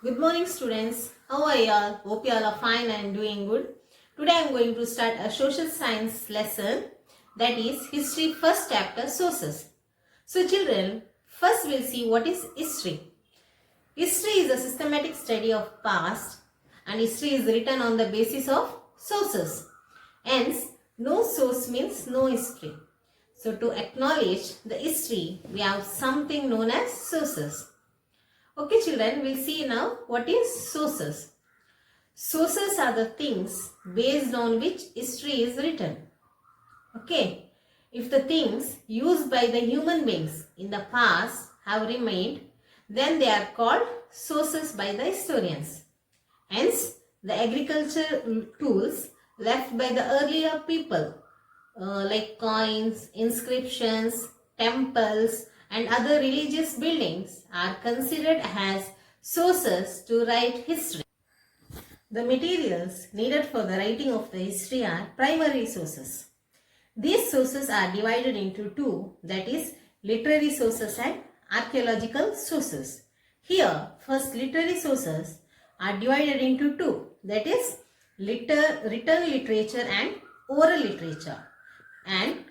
Good morning students. How are you all? Hope you all are fine and doing good. Today I am going to start a social science lesson, that is history first chapter sources. So children, first we'll see what is history. History is a systematic study of past, and history is written on the basis of sources. Hence, no source means no history. So to acknowledge the history, we have something known as sources. Okay children, we'll see now what is sources. Sources are the things based on which history is written. Okay. If the things used by the human beings in the past have remained, then they are called sources by the historians. Hence, the agriculture tools left by the earlier people like coins, inscriptions, temples and other religious buildings are considered as sources to write history. The materials needed for the writing of the history are primary sources. These sources are divided into two, that is literary sources and archaeological sources. Here, first literary sources are divided into two, that is written literature and oral literature. And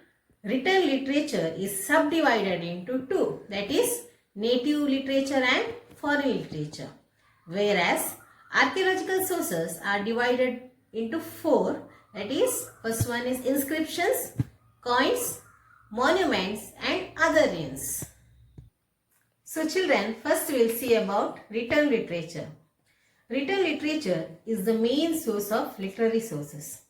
written literature is subdivided into two, that is native literature and foreign literature. Whereas archaeological sources are divided into four, that is first one is inscriptions, coins, monuments and other ruins. So children, first we will see about written literature. Written literature is the main source of literary sources.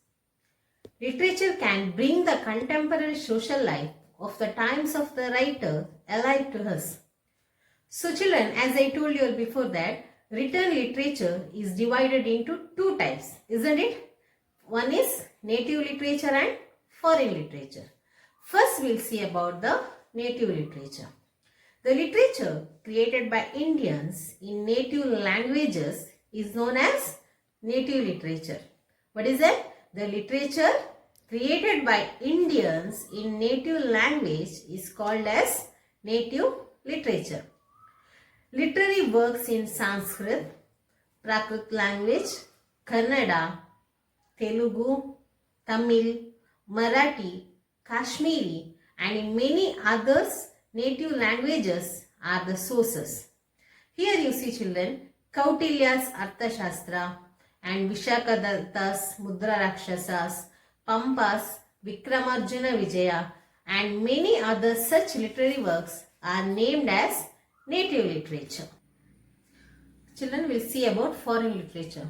Literature can bring the contemporary social life of the times of the writer alive to us. So children, as I told you before that, written literature is divided into two types, isn't it? One is native literature and foreign literature. First we'll see about the native literature. The literature created by Indians in native languages is known as native literature. What is it? The literature created by Indians in native language is called as native literature. Literary works in Sanskrit, Prakrit language, Kannada, Telugu, Tamil, Marathi, Kashmiri and in many others native languages are the sources. Here you see children, Kautilya's Arthashastra and Vishakadatta's Mudra Rakshasas, Pampa's Vikramarjuna Vijaya and many other such literary works are named as native literature. Children will see about foreign literature.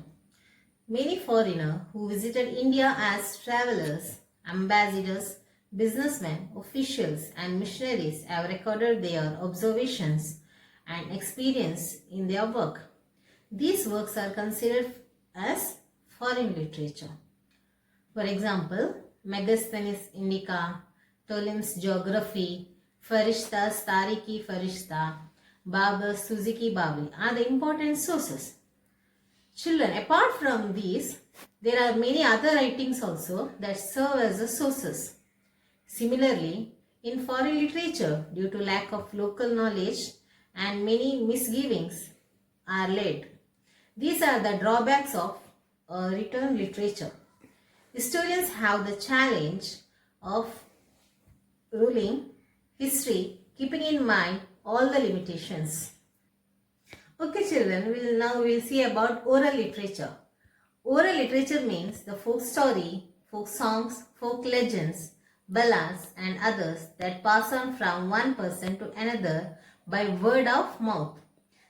Many foreigners who visited India as travelers, ambassadors, businessmen, officials and missionaries have recorded their observations and experience in their work. These works are considered as foreign literature. For example, Megasthenes Indica, Ptolemy's Geography, Farishta's Tarikhi Farishta, Babur's Suzuki Babri are the important sources. Children, apart from these, there are many other writings also that serve as the sources. Similarly, in foreign literature, due to lack of local knowledge and many misgivings are laid. These are the drawbacks of written literature. Historians have the challenge of ruling history, keeping in mind all the limitations. Okay children, we'll see about oral literature. Oral literature means the folk story, folk songs, folk legends, ballads and others that pass on from one person to another by word of mouth.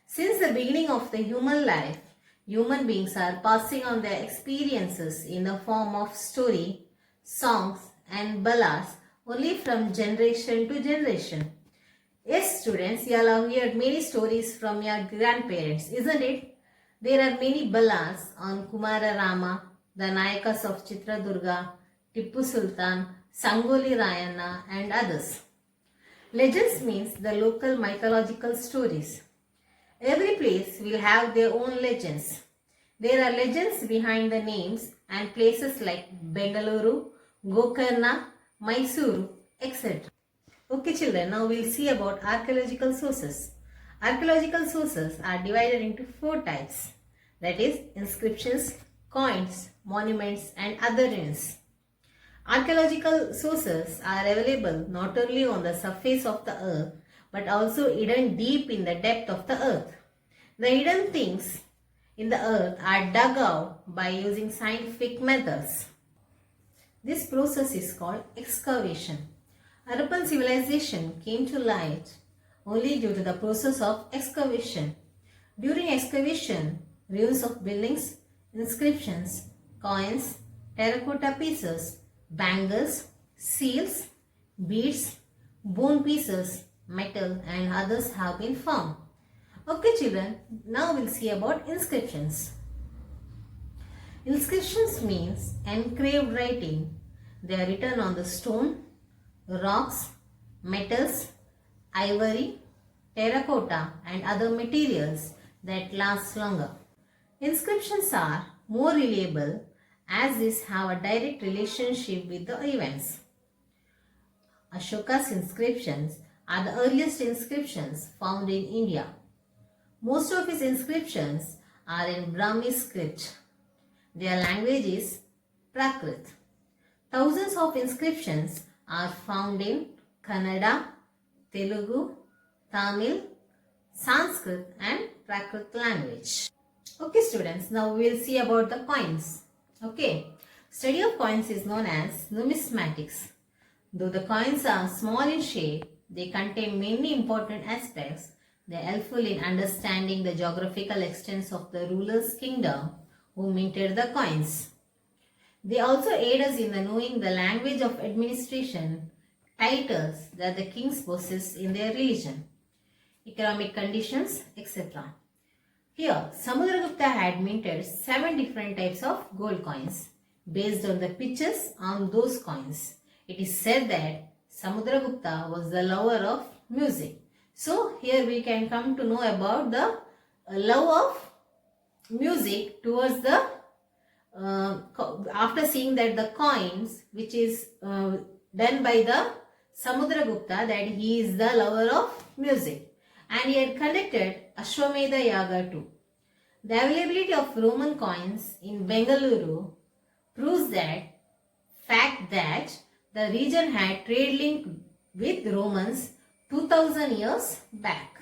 Since the beginning of the human life, human beings are passing on their experiences in the form of story, songs and ballads only from generation to generation. Yes students, you all have heard many stories from your grandparents, isn't it? There are many ballads on Kumara Rama, the Nayakas of Chitradurga, Tippu Sultan, Sangoli Rayana and others. Legends means the local mythological stories. Every place will have their own legends. There are legends behind the names and places like Bengaluru, Gokarna, Mysuru, etc. Okay children, now we'll see about archaeological sources. Archaeological sources are divided into four types, that is inscriptions, coins, monuments and other ruins. Archaeological sources are available not only on the surface of the earth but also hidden deep in the depth of the earth. The hidden things in the earth are dug out by using scientific methods. This process is called excavation. Harappan civilization came to light only due to the process of excavation. During excavation, ruins of buildings, inscriptions, coins, terracotta pieces, bangles, seals, beads, bone pieces, metal and others have been found. Okay children, now we'll see about inscriptions. Inscriptions means engraved writing. They are written on the stone, rocks, metals, ivory, terracotta and other materials that last longer. Inscriptions are more reliable as these have a direct relationship with the events. Ashoka's inscriptions are the earliest inscriptions found in India. Most of his inscriptions are in Brahmi script. Their language is Prakrit. Thousands of inscriptions are found in Kannada, Telugu, Tamil, Sanskrit and Prakrit language. Okay students, now we will see about the coins. Okay, study of coins is known as numismatics. Though the coins are small in shape, they contain many important aspects. They are helpful in understanding the geographical extents of the ruler's kingdom who minted the coins. They also aid us in knowing the language of administration, titles that the kings possess in their religion, economic conditions, etc. Here, Samudragupta had minted 7 different types of gold coins based on the pictures on those coins. It is said that Samudragupta was the lover of music. So, here we can come to know about the love of music towards the after seeing that the coins which is done by the Samudragupta, that he is the lover of music and he had conducted Ashwamedha Yaga too. The availability of Roman coins in Bengaluru proves that fact that the region had trade link with Romans 2000 years back.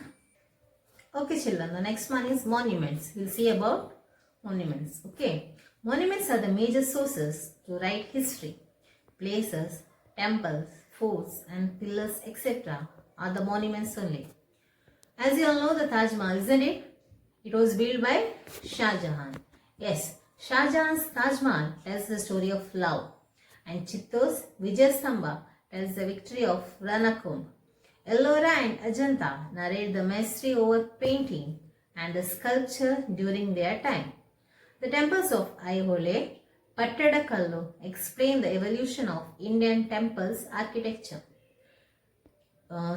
Okay children, the next one is monuments. We'll see about monuments. Okay, monuments are the major sources to write history. Places, temples, forts and pillars etc. are the monuments only. As you all know the Taj Mahal, isn't it? It was built by Shah Jahan. Yes, Shah Jahan's Taj Mahal tells the story of love and Chittor's Vijayastambha tells the victory of Ranakun. Ellora and Ajanta narrate the mastery over painting and the sculpture during their time. The temples of Aihole, Pattadakallu explain the evolution of Indian temples architecture.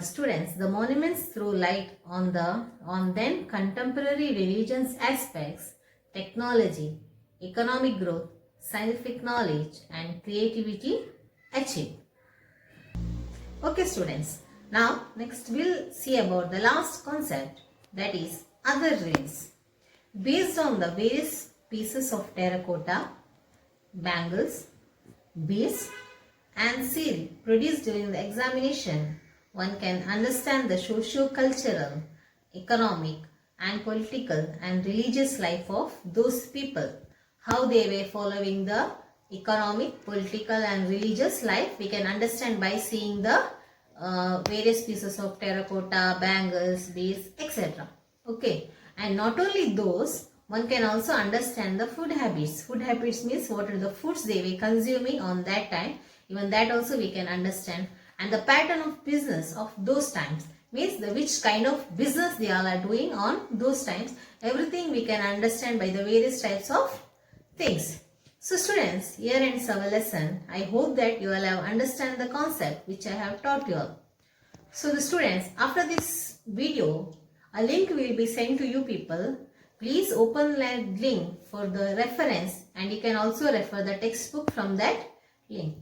Students, the monuments throw light on then contemporary religions aspects, technology, economic growth, scientific knowledge and creativity achieved. Okay students, now next we'll see about the last concept, that is other ruins. Based on the various pieces of terracotta, bangles, beads and seal produced during the examination, one can understand the socio-cultural, economic and political and religious life of those people. How they were following the economic, political and religious life, we can understand by seeing the various pieces of terracotta, bangles, beads, etc. Okay, and not only those, one can also understand the food habits. Food habits means what are the foods they were consuming on that time. Even that also we can understand. And the pattern of business of those times means the which kind of business they all are doing on those times. Everything we can understand by the various types of things. So students, here ends our lesson. I hope that you all have understand the concept which I have taught you all. So the students, after this video, a link will be sent to you people. Please open that link for the reference and you can also refer the textbook from that link.